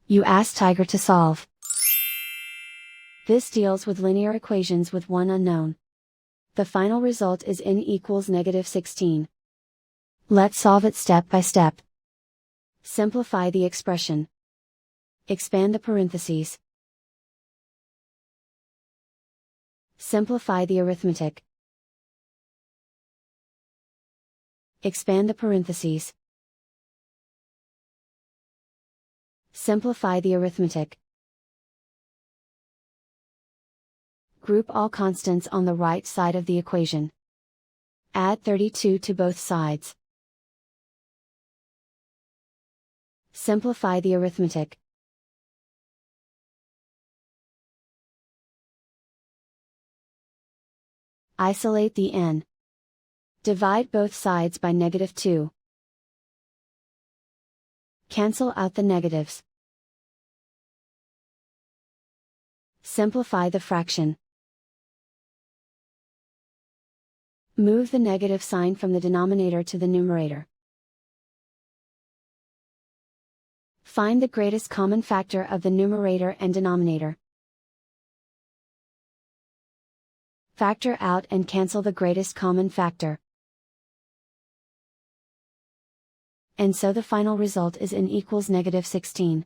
You ask Tiger to solve. This deals with linear equations with one unknown. The final result is n equals -16. Let's solve it step by step. Simplify the expression. Expand the parentheses. Simplify the arithmetic. Expand the parentheses. Simplify the arithmetic. Group all constants on the right side of the equation. Add 32 to both sides. Simplify the arithmetic. Isolate the n. Divide both sides by -2. Cancel out the negatives. Simplify the fraction. Move the negative sign from the denominator to the numerator. Find the greatest common factor of the numerator and denominator. Factor out and cancel the greatest common factor. And so the final result is n equals -16.